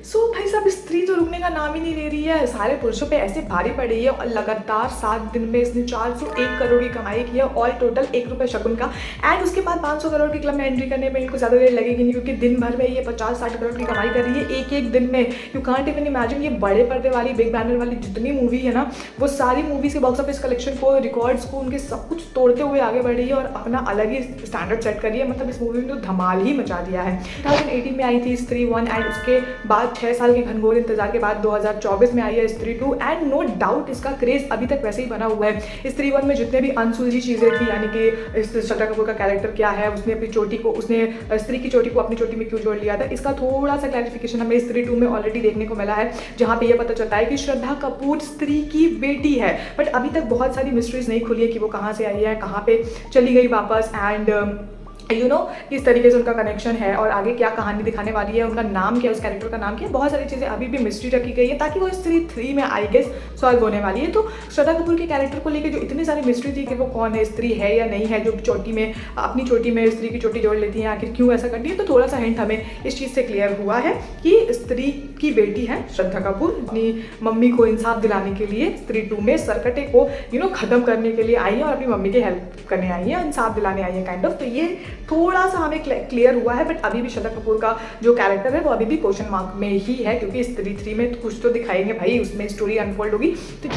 भाई साहब, स्त्री तो रुकने का नाम ही नहीं ले रही है, सारे पुरुषों पे ऐसे भारी पड़ रही है और लगातार 7 दिन में इसने 401 करोड़ की कमाई की है, ऑल टोटल 1 रुपये शगुन का। एंड उसके बाद 500 करोड़ की क्लब में एंट्री करने में इनको ज़्यादा देर लगेगी नहीं, क्योंकि दिन भर में ये 50-60 करोड़ की कमाई कर रही है एक एक दिन में। You can't even imagine. ये बड़े पर्दे वाली, बिग बैनर वाली जितनी मूवी है ना, वो सारी मूवीज के बॉक्स ऑफिस कलेक्शन को, रिकॉर्ड्स को, उनके सब कुछ तोड़ते हुए आगे बढ़ रही है और अपना अलग ही स्टैंडर्ड सेट कर रही है। मतलब इस मूवी में तो धमाल ही मचा दिया है। 2018 में आई थी स्त्री 1 एंड उसके बाद 6 साल के घनघोर इंतजार के बाद 2024 में आई है स्त्री 2 एंड नो डाउट इसका क्रेज अभी तक वैसे ही बना हुआ है। स्त्री 1 में जितने भी अनसुलझी चीज़ें थी, यानी कि श्रद्धा कपूर का कैरेक्टर क्या है, उसने अपनी चोटी को, उसने स्त्री की चोटी को अपनी चोटी में क्यों जोड़ लिया था, इसका थोड़ा सा क्लैरिफिकेशन हमें स्त्री 2 में ऑलरेडी देखने को मिला है, जहाँ पे ये पता चलता है कि श्रद्धा कपूर स्त्री की बेटी है। बट अभी तक बहुत सारी मिस्ट्रीज नहीं खुली है कि वो कहाँ से आई है, कहाँ पे चली गई वापस, एंड किस तरीके से उनका कनेक्शन है और आगे क्या कहानी दिखाने वाली है, उनका नाम क्या है, उस कैरेक्टर का नाम क्या है। बहुत सारी चीज़ें अभी भी मिस्ट्री रखी गई है ताकि वो स्त्री 3 में आई गेस सॉल्व होने वाली है। तो श्रद्धा कपूर के कैरेक्टर को लेकर जो इतनी सारी मिस्ट्री थी कि वो कौन है, स्त्री है या नहीं है, जो चोटी में, अपनी चोटी में स्त्री की चोटी जोड़ लेती है, आखिर क्यों ऐसा करती है, तो थोड़ा सा हिंट हमें इस चीज़ से क्लियर हुआ है कि स्त्री की बेटी है श्रद्धा कपूर, अपनी मम्मी को इंसाफ दिलाने के लिए स्त्री 2 में सरकटे को ख़त्म करने के लिए आई है और अपनी मम्मी की हेल्प करने आई है, इंसाफ दिलाने आई है काइंड ऑफ। तो ये थोड़ा सा हमें क्लियर हुआ है, बट अभी भी श्रद्धा कपूर का जो कैरेक्टर है वो अभी भी क्वेश्चन मार्क में ही है, क्योंकि स्त्री 3 में कुछ तो दिखाएंगे भाई, उसमें स्टोरी अनफोल्ड होगी। तो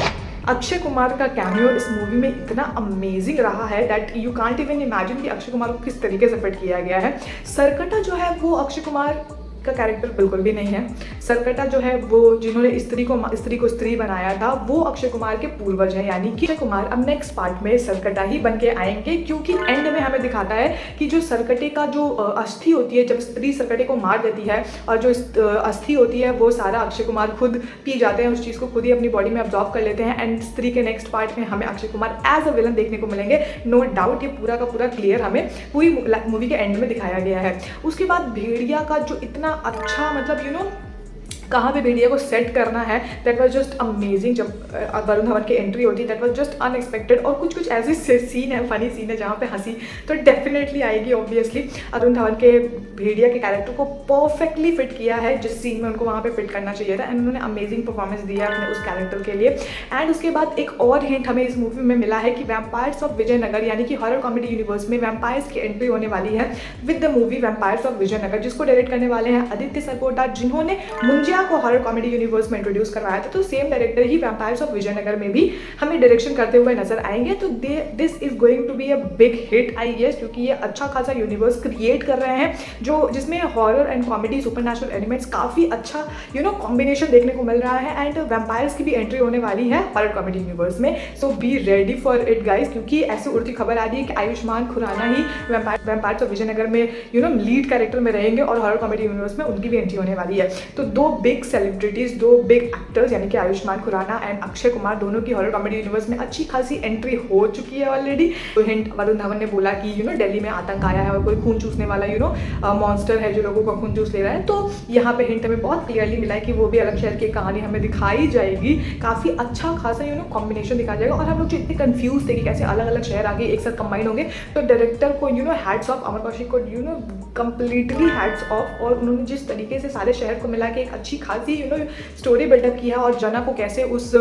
अक्षय कुमार का कैमियो इस मूवी में इतना अमेजिंग रहा है that you can't even imagine कि अक्षय कुमार को किस तरीके से फिट किया गया है। सरकटा जो है वो अक्षय कुमार का कैरेक्टर बिल्कुल भी नहीं है। सरकटा जो है वो जिन्होंने स्त्री को स्त्री बनाया था वो अक्षय कुमार के पूर्वज हैं, यानी कि अक्षय कुमार अब नेक्स्ट पार्ट में सरकटा ही बन के आएंगे, क्योंकि एंड में हमें दिखाता है कि जो सरकटे का जो अस्थि होती है, जब स्त्री सरकटे को मार देती है और जो अस्थि होती है वो सारा अक्षय कुमार खुद पी जाते हैं, उस चीज़ को खुद ही अपनी बॉडी में अब्जॉर्व कर लेते हैं। एंड स्त्री के नेक्स्ट पार्ट में हमें Akshay Kumar as a villain देखने को मिलेंगे। नो डाउट ये पूरा का पूरा क्लियर हमें पूरी मूवी के एंड में दिखाया गया है। उसके बाद भेड़िया का जो इतना अच्छा, मतलब कहाँ पे भेड़िया को सेट करना है, दैट वाज जस्ट अमेजिंग। जब वरुण धवन की एंट्री होती है दैट वाज जस्ट अनएक्सपेक्टेड, और कुछ कुछ ऐसे सीन है, फनी सीन है जहाँ पे हंसी तो डेफिनेटली आएगी ऑब्वियसली। वरुण धवन के भेड़िया के कैरेक्टर को परफेक्टली फिट किया है जिस सीन में उनको वहाँ पे फिट करना चाहिए था, एंड उन्होंने अमेजिंग परफॉर्मेंस दिया अपने उस कैरेक्टर के लिए। एंड उसके बाद एक और हिंट हमें इस मूवी में मिला है कि वैम्पायर्स ऑफ विजयनगर, यानी कि हॉरर कॉमेडी यूनिवर्स में वैम्पायर्स की एंट्री होने वाली है with the movie vampires of Vijaynagar, जिसको डायरेक्ट करने वाले हैं आदित्य सरपोटा, जिन्होंने मुंजिया को हॉरर कॉमेडी यूनिवर्स में इंट्रोड्यूस करवाया था। तो सेम डायरेक्टर ही वैम्पायर्स ऑफ विजयनगर में भी हमें डायरेक्शन करते हुए नजर आएंगे। तो this is going to be a big hit I guess, क्योंकि ये अच्छा खासा यूनिवर्स क्रिएट कर रहे हैं जो जिसमें horror and comedy supernatural elements काफी अच्छा कॉम्बिनेशन देखने को मिल रहा है। एंड वैम्पायर्स की भी एंट्री होने वाली है हॉरर कॉमेडी यूनिवर्स में, so be ready for it guys, क्योंकि ऐसे उड़ती खबर आ रही है कि आयुष्मान खुराना ही वैम्पायर्स ऑफ विजयनगर में लीड कैरेक्टर में रहेंगे और हॉरर कॉमेडी यूनिवर्स में उनकी भी एंट्री होने वाली है। तो दो बिग सेलिब्रिटीज, दो बिग एक्टर्स यानी कि आयुष्मान खुराना एंड अक्षय कुमार, दोनों की हॉरर कॉमेडी यूनिवर्स में अच्छी खासी एंट्री हो चुकी है ऑलरेडी। तो हिंट वरुण धवन ने बोला कि दिल्ली में आतंक आया है और कोई खून चूसने वाला मॉन्स्टर है जो लोगों का खून चूस ले रहा है। तो यहाँ पे हिंट हमें बहुत क्लियरली मिला है कि वो भी अलग शहर की कहानी हमें दिखाई जाएगी, काफी अच्छा खासा कॉम्बिनेशन दिखाया जाएगा। और हम लोग जो इतने कंफ्यूज थे कि कैसे अलग अलग शहर आगे एक साथ कंबाइन होंगे, तो डायरेक्टर को हैट्स ऑफ, अमर कौशिक को कंप्लीटली हैट्स ऑफ, और उन्होंने जिस तरीके से सारे शहर को मिला के एक अच्छी खासी स्टोरी बिल्डअप किया और जना को कैसे उस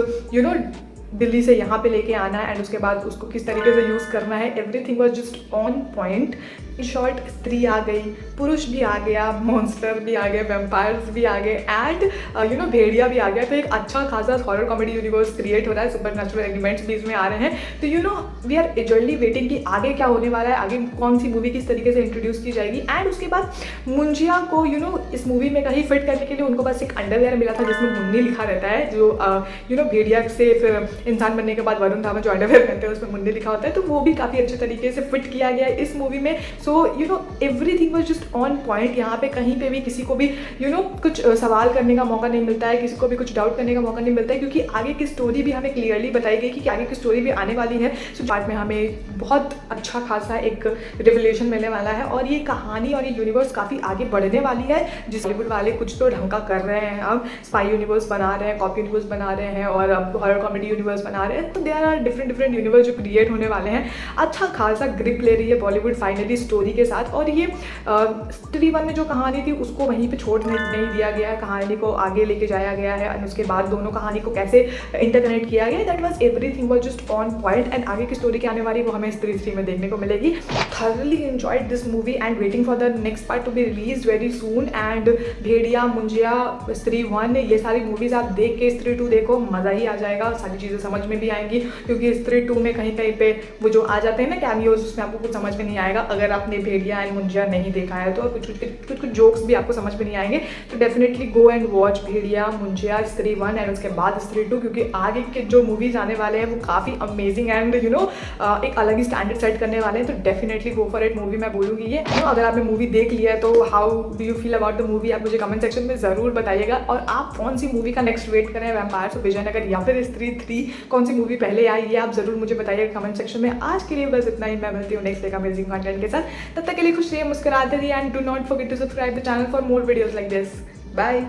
दिल्ली से यहाँ पे लेके आना है एंड उसके बाद उसको किस तरीके से यूज़ करना है, everything was just on point. In short, स्त्री आ गई, पुरुष भी आ गया, मॉन्स्टर भी आ गए, वैम्पायर्स भी आ गए एंड भेड़िया भी आ गया। तो एक अच्छा खासा हॉरर कॉमेडी यूनिवर्स क्रिएट हो रहा है, सुपरनैचुरल एलिमेंट्स भी इसमें आ रहे हैं। तो वी आर इजर्ली वेटिंग कि आगे क्या होने वाला है, आगे कौन सी मूवी किस तरीके से इंट्रोड्यूस की जाएगी। एंड उसके बाद मुंजिया को इस मूवी में कहीं फिट करने के लिए उनको बस एक अंडरवेयर मिला था जिसमें मुन्नी लिखा रहता है, जो भेड़िया से फिर इंसान बनने के बाद वरुण धवन जो अंडरवेयर पहनते हैं उसमें मुन्नी लिखा होता है, तो वो भी काफ़ी अच्छे तरीके से फिट किया गया है इस मूवी में। So everything was just on point. यहाँ पे कहीं पे भी किसी को भी कुछ सवाल करने का मौका नहीं मिलता है, किसी को भी कुछ डाउट करने का मौका नहीं मिलता है, क्योंकि आगे की स्टोरी भी हमें क्लियरली बताई गई कि आगे की स्टोरी भी आने वाली है। सो पार्ट में हमें बहुत अच्छा खासा एक रिवलेशन मिलने वाला है और ये कहानी और ये यूनिवर्स काफ़ी आगे बढ़ने वाली है, जिस बॉलीवुड वाले कुछ तो ढंग का कर रहे हैं। अब स्पाई यूनिवर्स बना रहे हैं, कॉपी यूनिवर्स बना रहे हैं और अब हॉरर कॉमेडी यूनिवर्स बना रहे हैं। तो देयर आर डिफरेंट यूनिवर्स जो क्रिएट होने वाले हैं। अच्छा खासा ग्रिप ले रही है बॉलीवुड फाइनली स्टोरी के साथ। और ये स्त्री 1 में जो कहानी थी उसको वहीं पे छोड़ नहीं दिया गया है, कहानी को आगे लेके जाया गया है और उसके बाद दोनों कहानी को कैसे इंटरकनेक्ट किया गया, that was everything was just on point. And आगे की स्टोरी क्या आने वाली वो हमें स्त्री 3 में देखने को मिलेगी। Thoroughly enjoyed this movie and waiting for the next part to be release very soon. And Bhediya, Munjya, Stree 1 ये सारी मूवीज़ आप देख के स्त्री 2 देखो, मज़ा ही आ जाएगा, सारी चीज़ें समझ में भी आएंगी। क्योंकि स्त्री 2 में कहीं कहीं पे वो जो आ जाते हैं ना कैमियोज, उसमें आपको कुछ समझ में नहीं आएगा अगर आपने भेड़िया एंड मुंजिया नहीं देखा है तो। कुछ जोक्स भी आपको समझ में नहीं आएंगे। तो definitely go and watch Bhediya, Munjya, Stree 1 and उसके बाद स्त्री 2, क्योंकि आगे के जो मूवीज़ आने वाले हैं वो काफ़ी अमेजिंग एंड एक अलग ही स्टैंडर्ड सेट करने वाले हैं। तो definitely go for it movie मैं बोलूँगी ये। अगर आपने मूवी देख लिया है तो how do you feel about the movie, आप मुझे कमेंट सेक्शन में ज़रूर बताइएगा। और आप कौन सी मूवी का नेक्स्ट वेट करें, वैम्पायर्स ऑफ विजयनगर या फिर स्त्री 3, कौन सी मूवी पहले आई ये आप ज़रूर मुझे बताइएगा कमेंट सेक्शन में। आज के लिए बस इतना ही, मैं मिलती हूँ नेक्स्ट एक अमेजिंग कंटेंट के साथ। तब तक के लिए खुश रहिए, मुस्कुराते रहिए and do not forget to subscribe the channel for more videos like this. Bye.